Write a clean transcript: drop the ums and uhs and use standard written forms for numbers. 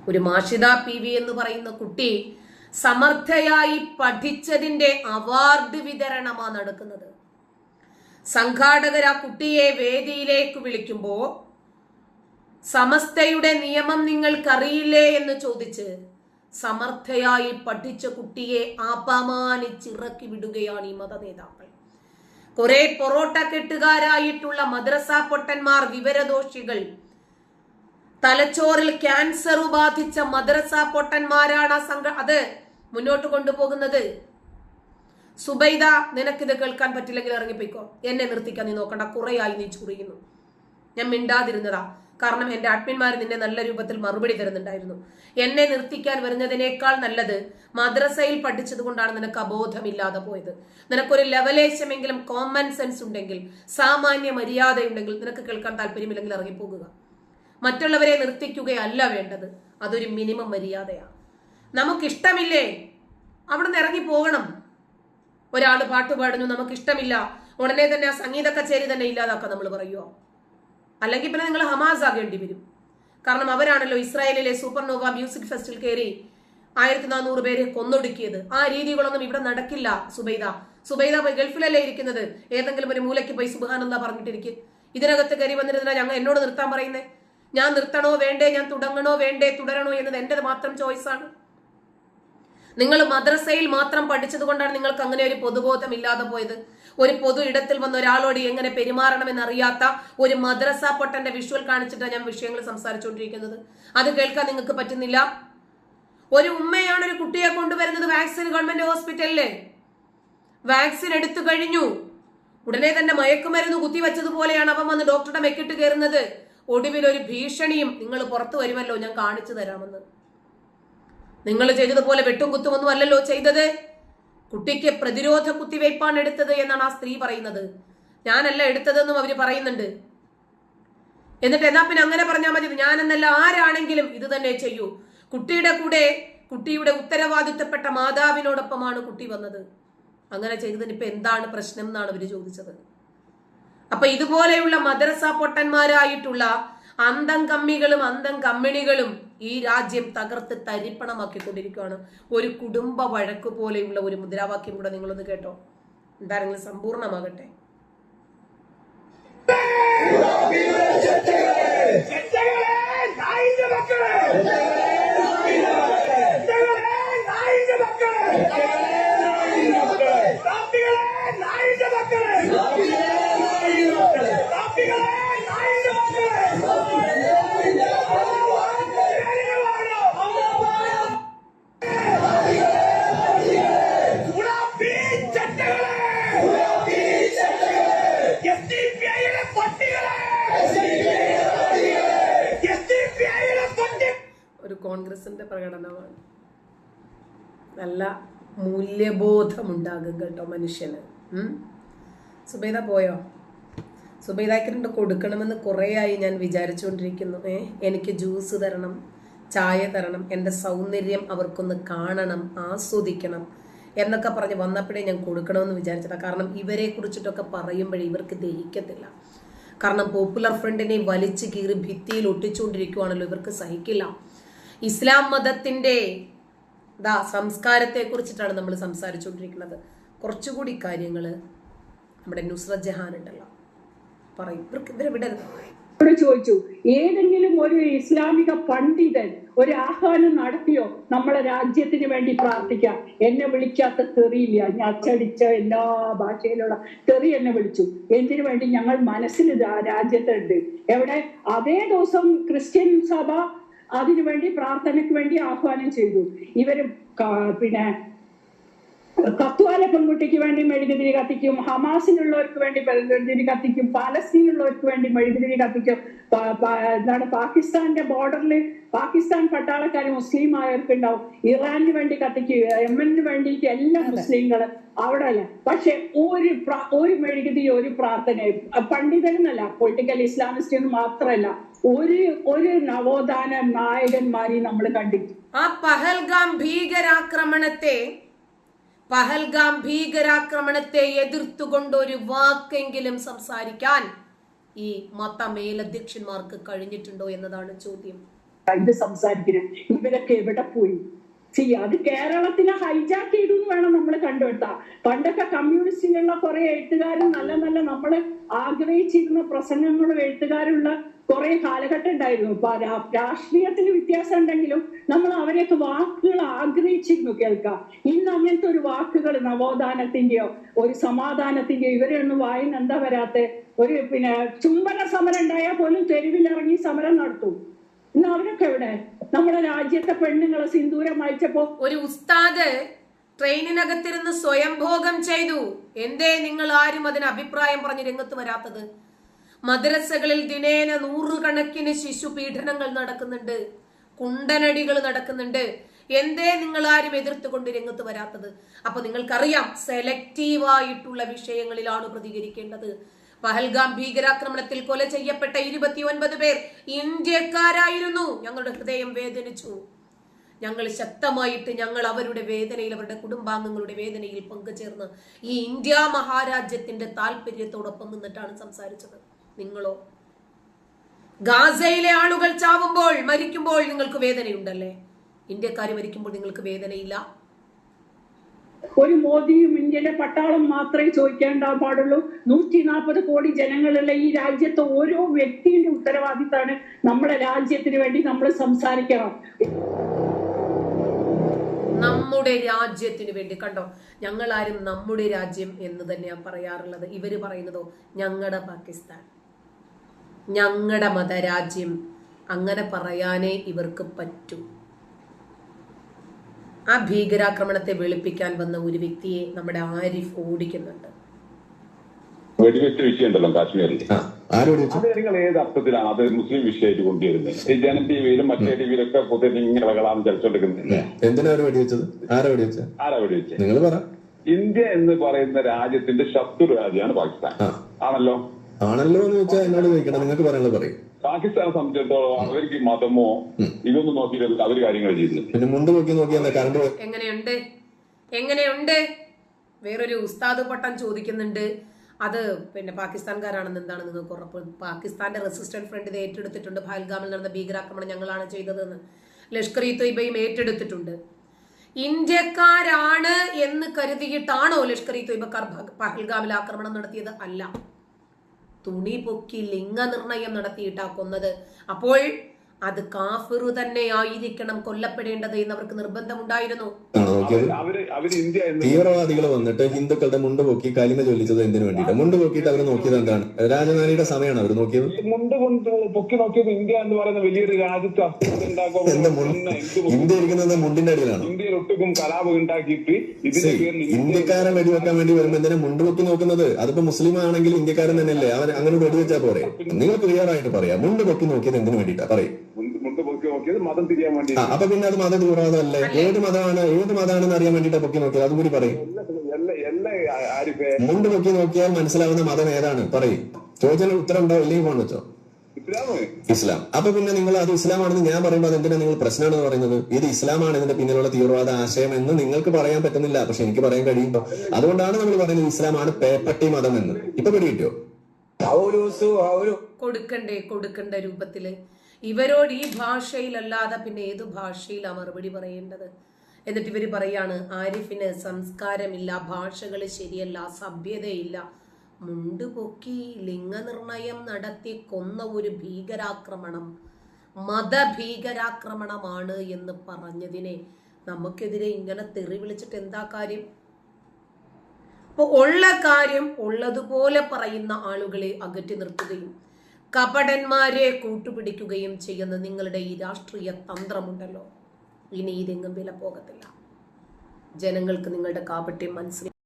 ഒരു മാഷിദ PV എന്ന് പറയുന്ന കുട്ടി സമർത്ഥയായി പഠിച്ചതിന്റെ അവാർഡ് വിതരണമാണ് നടക്കുന്നത്. സംഘാടകർ ആ കുട്ടിയെ വേദിയിലേക്ക് വിളിക്കുമ്പോ സമസ്തയുടെ നിയമം നിങ്ങൾക്കറിയില്ലേ എന്ന് ചോദിച്ച് സമർത്ഥയായി പഠിച്ച കുട്ടിയെ അപമാനിച്ചിറക്കി വിടുകയാണ് ഈ മത നേതാക്കൾ. കുറെ പൊറോട്ട കെട്ടുകാരായിട്ടുള്ള മദ്രസ പൊട്ടന്മാർ, വിവരദോഷികൾ, തലച്ചോറിൽ ക്യാൻസർ ബാധിച്ച മദ്രസ പൊട്ടന്മാരാണ് അത് മുന്നോട്ട് കൊണ്ടുപോകുന്നത്. സുബൈദ, നിനക്കിത് കേൾക്കാൻ പറ്റില്ലെങ്കിൽ ഇറങ്ങിപ്പോയിക്കോ, എന്നെ നിർത്തിക്കാൻ നീ നോക്കണ്ട, കുറേയായി നീ ചുറിയുന്നു. ഞാൻ മിണ്ടാതിരുന്നതാ, കാരണം എന്റെ അഡ്മിന്മാർ നിന്നെ നല്ല രൂപത്തിൽ മറുപടി തരുന്നുണ്ടായിരുന്നു. എന്നെ നിർത്തിക്കാൻ വരുന്നതിനേക്കാൾ നല്ലത് മദ്രസയിൽ പഠിച്ചത് കൊണ്ടാണ് നിനക്ക് അബോധമില്ലാതെ പോയത്. നിനക്കൊരു ലെവലേശമെങ്കിലും കോമൺ സെൻസ് ഉണ്ടെങ്കിൽ, സാമാന്യ മര്യാദയുണ്ടെങ്കിൽ, നിനക്ക് കേൾക്കാൻ താല്പര്യമില്ലെങ്കിൽ ഇറങ്ങിപ്പോകുക. മറ്റുള്ളവരെ നിർത്തിക്കുകയല്ല വേണ്ടത്, അതൊരു മിനിമം മര്യാദയാണ്. നമുക്കിഷ്ടമില്ലേ അവിടുന്ന് ഇറങ്ങി പോകണം. ഒരാൾ പാട്ട് പാടുന്നു, നമുക്കിഷ്ടമില്ല, ഉടനെ തന്നെ ആ സംഗീത കച്ചേരി തന്നെ ഇല്ലാതാക്കാൻ നമ്മൾ പറയുമോ? അല്ലെങ്കിൽ പിന്നെ നിങ്ങൾ ഹമാസ് ആകേണ്ടി വരും. കാരണം അവരാണല്ലോ ഇസ്രായേലിലെ സൂപ്പർനോവ മ്യൂസിക് ഫെസ്റ്റിൽ കയറി 1400 പേരെ കൊന്നൊടുക്കിയത്. ആ രീതികളൊന്നും ഇവിടെ നടക്കില്ല. സുബൈദ പോയി ഗൾഫിലല്ലേ ഇരിക്കുന്നത്, ഏതെങ്കിലും ഒരു മൂലയ്ക്ക് പോയി സുബ്ഹാനല്ലാഹ് പറഞ്ഞിട്ടിരിക്കും. ഇതിനകത്ത് കയറി വന്നിരുന്ന ഞങ്ങൾ എന്നോട് നിർത്താൻ പറയുന്നേ? ഞാൻ നിർത്തണോ വേണ്ടേ, ഞാൻ തുടങ്ങണോ വേണ്ടേ, തുടരണോ എന്നത് എന്റേത് മാത്രം ചോയ്സാണ്. നിങ്ങൾ മദ്രസയിൽ മാത്രം പഠിച്ചത് കൊണ്ടാണ് നിങ്ങൾക്ക് അങ്ങനെ ഒരു പൊതുബോധം ഇല്ലാതെ പോയത്. ഒരു പൊതു ഇടത്തിൽ വന്ന ഒരാളോട് എങ്ങനെ പെരുമാറണമെന്ന് അറിയാത്ത ഒരു മദ്രസ പൊട്ടന്റെ വിഷ്വൽ കാണിച്ചിട്ടാണ് ഞാൻ വിഷയങ്ങൾ സംസാരിച്ചുകൊണ്ടിരിക്കുന്നത്. അത് കേൾക്കാൻ നിങ്ങൾക്ക് പറ്റുന്നില്ല. ഒരു ഉമ്മയാണ് ഒരു കുട്ടിയെ കൊണ്ടുവരുന്നത് വാക്സിൻ ഗവൺമെന്റ് ഹോസ്പിറ്റലില്. വാക്സിൻ എടുത്തു കഴിഞ്ഞു, ഉടനെ തന്നെ മയക്കുമരുന്ന് കുത്തിവെച്ചതുപോലെയാണ് അവൻ വന്ന് ഡോക്ടറുടെ മെക്കിട്ട് കയറുന്നത്. ഒടുവിൽ ഒരു ഭീഷണിയും, നിങ്ങൾ പുറത്തു വരുമല്ലോ, ഞാൻ കാണിച്ചു തരാമെന്ന്. നിങ്ങൾ ചെയ്തതുപോലെ വെട്ടും കുത്തുമൊന്നും അല്ലല്ലോ ചെയ്തത്. കുട്ടിക്ക് പ്രതിരോധ കുത്തിവയ്പ്പാണ് എടുത്തത് എന്നാണ് ആ സ്ത്രീ പറയുന്നത്. ഞാനല്ല എടുത്തതെന്നും അവര് പറയുന്നുണ്ട്. എന്നിട്ട് എന്നാ പിന്നെ അങ്ങനെ പറഞ്ഞാൽ മതി, ഞാനെന്നല്ല ആരാണെങ്കിലും ഇത് തന്നെ ചെയ്യൂ. കുട്ടിയുടെ കൂടെ കുട്ടിയുടെ ഉത്തരവാദിത്തപ്പെട്ട മാതാവിനോടൊപ്പമാണ് കുട്ടി വന്നത്. അങ്ങനെ ചെയ്തതിന് ഇപ്പൊ എന്താണ് പ്രശ്നം എന്നാണ് അവര് ചോദിച്ചത്. അപ്പൊ ഇതുപോലെയുള്ള മദ്രസ പൊട്ടന്മാരായിട്ടുള്ള അന്തം കമ്മികളും അന്തം കമ്മിണികളും ഈ രാജ്യം തകർത്ത് തരിപ്പണമാക്കിക്കൊണ്ടിരിക്കുകയാണ്. ഒരു കുടുംബ വഴക്ക് പോലെയുള്ള ഒരു മുദ്രാവാക്യം കൂടെ നിങ്ങളൊന്ന് കേട്ടോ, എന്താണെങ്കിലും സമ്പൂർണ്ണമാകട്ടെ. ഒരു കോൺഗ്രസിന്റെ പ്രകടനമാണ്. നല്ല മൂല്യബോധമുണ്ടാകും കേട്ടോ മനുഷ്യന്. സുബൈദ പോയോ? സുബൈദയ്ക്ക് 2 കൊടുക്കണമെന്ന് കുറേയായി ഞാൻ വിചാരിച്ചുകൊണ്ടിരിക്കുന്നു. എനിക്ക് ജ്യൂസ് തരണം, ചായ തരണം, എൻ്റെ സൗന്ദര്യം അവർക്കൊന്ന് കാണണം, ആസ്വദിക്കണം എന്നൊക്കെ പറഞ്ഞ് വന്നപ്പോഴേ ഞാൻ കൊടുക്കണമെന്ന് വിചാരിച്ചതാണ്. കാരണം ഇവരെ കുറിച്ചിട്ടൊക്കെ പറയുമ്പോഴേ ഇവർക്ക് ദഹിക്കത്തില്ല. കാരണം പോപ്പുലർ ഫ്രണ്ടിനെ വലിച്ചു കീറി ഭിത്തിയിൽ ഒട്ടിച്ചുകൊണ്ടിരിക്കുവാണല്ലോ, ഇവർക്ക് സഹിക്കില്ല. ഇസ്ലാം മതത്തിന്റെ സംസ്കാരത്തെ കുറിച്ചിട്ടാണ് നമ്മൾ സംസാരിച്ചുകൊണ്ടിരിക്കുന്നത്. കുറച്ചുകൂടി കാര്യങ്ങൾ നമ്മുടെ നുസ്രത് ജഹാൻ ഉണ്ടല്ലോ പറയും. ഇവരെ ചോദിച്ചു, ഏതെങ്കിലും ഒരു ഇസ്ലാമിക പണ്ഡിതൻ ഒരു ആഹ്വാനം നടത്തിയോ നമ്മളെ രാജ്യത്തിന് വേണ്ടി പ്രാർത്ഥിക്കാം? എന്നെ വിളിക്കാത്ത തെറിയില്ല. ഞാൻ അച്ചടിച്ച എല്ലാ ഭാഷയിലുള്ള തെറി എന്നെ വിളിച്ചു. എന്തിനു വേണ്ടി? ഞങ്ങൾ മനസ്സിൽ രാജ്യത്തുണ്ട്. എവിടെ? അതേ ദിവസം ക്രിസ്ത്യൻ സഭ അതിനുവേണ്ടി പ്രാർത്ഥനയ്ക്ക് വേണ്ടി ആഹ്വാനം ചെയ്തു. ഇവര് പിന്നെ കത്വാല പെൺകുട്ടിക്ക് വേണ്ടി മെഴുകുതിരി കത്തിക്കും, ഹമാസിനുള്ളവർക്ക് വേണ്ടി മെഴുകുതിരി കത്തിക്കും, പാലസ്തീനുള്ളവർക്ക് വേണ്ടി മെഴുകുതിരി കത്തിക്കും. എന്താണ് പാകിസ്ഥാന്റെ ബോർഡറിൽ പാകിസ്ഥാൻ പട്ടാളക്കാർ മുസ്ലിം ആയവർക്ക് ഉണ്ടാവും. ഇറാന് വേണ്ടി കത്തിക്കും, യമന് വേണ്ടിയിട്ട് എല്ലാം മുസ്ലിങ്ങള് അവിടെ അല്ല. പക്ഷെ ഒരു മെഴുകുതിരി, ഒരു പ്രാർത്ഥന പണ്ഡിതനെന്നല്ല, പൊളിറ്റിക്കൽ ഇസ്ലാമിസ്റ്റ് എന്ന് മാത്രമല്ല, ഒരു നവോത്ഥാന നായകന്മാരെയും നമ്മൾ കണ്ടിട്ടു. ആ പഹൽഗാം ഭീകരാക്രമണത്തെ എതിർത്തുകൊണ്ട് ഒരു വാക്കെങ്കിലും സംസാരിക്കാൻ ഈ മത മേലധ്യക്ഷന്മാർക്ക് കഴിഞ്ഞിട്ടുണ്ടോ എന്നതാണ് ചോദ്യം. ഇത് സംസാരിക്കുന്നത്. ഇവരൊക്കെ എവിടെ പോയി? അത് കേരളത്തിനെ ഹൈജാക്ക് ചെയ്തു എന്ന് വേണം നമ്മൾ കണ്ടുവെടുത്താ. പണ്ടൊക്കെ കമ്മ്യൂണിസ്റ്റിലുള്ള കുറെ എഴുത്തുകാരും നല്ല നല്ല നമ്മൾ ആഗ്രഹിച്ചിരുന്ന പ്രസംഗങ്ങളും എഴുത്തുകാരുള്ള കുറെ കാലഘട്ടം ഉണ്ടായിരുന്നു. ഇപ്പൊ രാഷ്ട്രീയത്തിന് വ്യത്യാസം ഉണ്ടെങ്കിലും നമ്മൾ അവരെയൊക്കെ വാക്കുകൾ ആഗ്രഹിച്ചിരുന്നു കേൾക്കാം. ഇന്ന് അങ്ങനത്തെ ഒരു വാക്കുകൾ നവോത്ഥാനത്തിന്റെയോ ഒരു സമാധാനത്തിന്റെയോ ഇവരെയൊന്നും വായിന്ന് എന്താ വരാത്ത? ഒരു ചുംബന സമരം ഉണ്ടായാൽ പോലും തെരുവിലിറങ്ങി സമരം നടത്തും. ഇന്ന് അവരൊക്കെ എവിടെ? നമ്മുടെ രാജ്യത്തെ പെണ്ണുങ്ങളെ സിന്ദൂരം അയച്ചപ്പോ ഒരു ഉസ്താദ് ട്രെയിനിനകത്തിരുന്ന് സ്വയംഭോഗം ചെയ്തു. എന്തേ നിങ്ങൾ ആരും അതിന് അഭിപ്രായം പറഞ്ഞ് രംഗത്ത് വരാത്തത്? മദ്രസകളിൽ ദിനേന 100 കണക്കിന് ശിശു പീഡനങ്ങൾ നടക്കുന്നുണ്ട്, കുണ്ടനടികൾ നടക്കുന്നുണ്ട്. എന്തേ നിങ്ങൾ ആരും എതിർത്തുകൊണ്ട് രംഗത്ത് വരാത്തത്? അപ്പൊ നിങ്ങൾക്കറിയാം സെലക്റ്റീവായിട്ടുള്ള വിഷയങ്ങളിലാണ് പ്രതികരിക്കേണ്ടത്. പഹൽഗാം ഭീകരാക്രമണത്തിൽ കൊല ചെയ്യപ്പെട്ട 29 പേർ ഇന്ത്യക്കാരായിരുന്നു. ഞങ്ങളുടെ ഹൃദയം വേദനിച്ചു. ഞങ്ങൾ ശക്തമായിട്ട് ഞങ്ങൾ അവരുടെ വേദനയിൽ, അവരുടെ കുടുംബാംഗങ്ങളുടെ വേദനയിൽ പങ്കുചേർന്ന് ഈ ഇന്ത്യ മഹാരാജ്യത്തിന്റെ താല്പര്യത്തോടൊപ്പം നിന്നിട്ടാണ് സംസാരിച്ചത്. നിങ്ങളോ ഗാസയിലെ ആളുകൾ ചാവുമ്പോൾ മരിക്കുമ്പോൾ നിങ്ങൾക്ക് വേദനയുണ്ടല്ലേ? ഇന്ത്യക്കാർ മരിക്കുമ്പോൾ നിങ്ങൾക്ക് വേദനയില്ല? ഒരു മോദിയും ഇന്ത്യയിലെ പട്ടാളം മാത്രമേ ചോദിക്കേണ്ട പാടുള്ളൂ. 140 കോടി ജനങ്ങളുള്ള ഈ രാജ്യത്തെ ഓരോ വ്യക്തിയുടെ ഉത്തരവാദിത്തമാണ് നമ്മുടെ രാജ്യത്തിന് വേണ്ടി നമ്മൾ സംസാരിക്കണം. നമ്മുടെ രാജ്യത്തിന് വേണ്ടി. കണ്ടോ, ഞങ്ങൾ ആരും നമ്മുടെ രാജ്യം എന്ന് തന്നെയാണ് പറയാറുള്ളത്. ഇവര് പറയുന്നതോ ഞങ്ങളുടെ പാകിസ്ഥാൻ, ഞങ്ങളുടെ മതരാജ്യം. അങ്ങനെ പറയാനേ ഇവർക്ക് പറ്റൂ. ആ ഭീകരാക്രമണത്തെ വെളുപ്പിക്കാൻ വന്ന ഒരു വ്യക്തിയെ നമ്മുടെ ആരിഫ് ഓടിക്കുന്നുണ്ട്. വെടിവെച്ച വിഷയമുണ്ടല്ലോ കാശ്മീരിൽ, അത് നിങ്ങൾ ഏത് അർത്ഥത്തിലാണ് അത് മുസ്ലിം വിഷയമായിട്ട് കൊണ്ടുവരുന്നത്? ഈ ജനം ടിവിയിലും മറ്റേ ടിവിയിലൊക്കെ പൊതുവെ ഇങ്ങനെ കളാണ് ചലിച്ചോണ്ടിരിക്കുന്നില്ല. എന്തിനാ വെടിവെച്ചത്? ആരാ വെടിവെച്ചത്? നിങ്ങൾ പറ. ഇന്ത്യ എന്ന് പറയുന്ന രാജ്യത്തിന്റെ ശത്രു രാജ്യമാണ് പാകിസ്ഥാൻ. ആണല്ലോ എന്ന് വെച്ചാൽ എന്നോട് ചോദിക്കണം, നിങ്ങൾക്ക് പറയാനുള്ളത് പറയും. പാകിസ്ഥാനെ സംബന്ധിച്ചിടത്തോളം അവർക്ക് മതമോ ഇതൊന്നും നോക്കിയിട്ടല്ല അവര് കാര്യങ്ങൾ ചെയ്യുന്നത്. പിന്നെ മുണ്ട് നോക്കിയാൽ കറണ്ട് എങ്ങനെയുണ്ട്? വേറൊരു ഉസ്താദ് പട്ടം ചോദിക്കുന്നുണ്ട്. അത് പാകിസ്ഥാൻകാരാണെന്ന് എന്താണ് നിങ്ങൾക്ക് ഉറപ്പ്? പാകിസ്ഥാന്റെ റെസിസ്റ്റന്റ് ഫ്രണ്ട് ഇത് ഏറ്റെടുത്തിട്ടുണ്ട്. പഹൽഗാമിൽ നടന്ന ഭീകരാക്രമണം ഞങ്ങളാണ് ചെയ്തതെന്ന് ലഷ്കർ ഇ തൊയ്ബയും ഏറ്റെടുത്തിട്ടുണ്ട്. ഇന്ത്യക്കാരാണ് എന്ന് കരുതിയിട്ടാണോ ലഷ്കർ ഇ തൊയ്ബക്കാർ പഹൽഗാമിൽ ആക്രമണം നടത്തിയത്? അല്ല, തുണി പൊക്കി ലിംഗനിർണയം നടത്തിയിട്ടാ കൊന്നത്. അപ്പോൾ അത് കാഫിറു തന്നെ ആയിരിക്കണം കൊല്ലപ്പെടേണ്ടത് എന്ന് അവർക്ക് നിർബന്ധമുണ്ടായിരുന്നു. തീവ്രവാദികൾ വന്നിട്ട് ഹിന്ദുക്കളുടെ മുണ്ട് പൊക്കി കലിമ ചൊല്ലിച്ചത് എന്തിനു വേണ്ടിയിട്ട്? മുണ്ട് പൊക്കിയിട്ട് അവർ നോക്കിയത് എന്താണ്? രാജധാനിയുടെ സമയമാണ് അവർ നോക്കിയത്. മുണ്ട് പൊക്കി നോക്കിയത് ഇന്ത്യ എന്ന് പറയുന്ന വലിയൊരു രാജ്യത്ത് ഇന്ത്യ ഇരിക്കുന്നത് മുണ്ടിന്റെ അടിയിലാണ്. ഇന്ത്യയിൽ ഒട്ടുക്കും കലാപം ഉണ്ടാക്കിയിട്ട് ഇന്ത്യക്കാരെ വെടിവെക്കാൻ വേണ്ടി വരുമ്പോ എന്തിനാ മുണ്ട് പൊക്കി നോക്കുന്നത്? അതിപ്പോ മുസ്ലിം ആണെങ്കിൽ ഇന്ത്യക്കാരൻ തന്നെയല്ലേ? അവൻ അങ്ങനെ വെടിവെച്ചാൽ പോരെ? നിങ്ങൾ ക്ലിയർ ആയിട്ട് പറയാം, മുണ്ട് പൊക്കി നോക്കിയത് എന്തിനു വേണ്ടിയിട്ടാ പറയും? മതം തിരിയാൻ വേണ്ടി. അപ്പൊ പിന്നെ അത് മത തീവ്രവാദമല്ലേ? ഏത് മതമാണെന്ന് അറിയാൻ വേണ്ടിട്ടാ പൊക്കി നോക്കിയത്? അതും കൂടി പറയും. മുണ്ട് പൊക്കി നോക്കിയാൽ മനസ്സിലാവുന്ന മതം ഏതാണ്? പറയും. ചോദിച്ചാൽ ഉത്തരം ഉണ്ടോ? ഇല്ലെങ്കിൽ ഫോൺ വെച്ചോ. ഇസ്ലാം. അപ്പൊ പിന്നെ നിങ്ങൾ അത് ഇസ്ലാമാണെന്ന് ഞാൻ പറയുമ്പോൾ അതെന്തിനാ നിങ്ങൾ പ്രശ്നമാണെന്ന് പറയുന്നത്? ഇത് ഇസ്ലാമാണ് ഇതിന്റെ പിന്നിലുള്ള തീവ്രവാദ ആശയം എന്ന് നിങ്ങൾക്ക് പറയാൻ പറ്റുന്നില്ല, പക്ഷെ എനിക്ക് പറയാൻ കഴിയുമ്പോ അതുകൊണ്ടാണ് നമ്മൾ പറയുന്നത് ഇസ്ലാമാണ് പേപ്പട്ടി മതം എന്ന്. ഇപ്പൊ പിടികിട്ടോ? കൊടുക്കണ്ട രൂപത്തില് ഇവരോട് ഈ ഭാഷയിലല്ലാതെ പിന്നെ ഏതു ഭാഷയിലാ മറുപടി പറയേണ്ടത്? എന്നിട്ട് ഇവര് പറയാണ് ആരിഫിന് സംസ്കാരമില്ല, ഭാഷകൾ ശരിയല്ല, സഭ്യതയില്ല. മുണ്ട് പൊക്കി ലിംഗനിർണയം നടത്തി കൊന്ന ഒരു ഭീകരാക്രമണം മതഭീകരാക്രമണമാണ് എന്ന് പറഞ്ഞതിനെ നമുക്കെതിരെ ഇങ്ങനെ തെറി വിളിച്ചിട്ട് എന്താ കാര്യം? അപ്പൊ ഉള്ള കാര്യം ഉള്ളതുപോലെ പറയുന്ന ആളുകളെ അകറ്റി നിർത്തുകയും കപടന്മാരെ കൂട്ടുപിടിക്കുകയും ചെയ്യുന്ന നിങ്ങളുടെ ഈ രാഷ്ട്രീയ തന്ത്രമുണ്ടല്ലോ, ഇനി ഇതെങ്ങും വില പോകത്തില്ല. ജനങ്ങൾക്ക് നിങ്ങളുടെ കാപട്യം മനസ്സിലായി.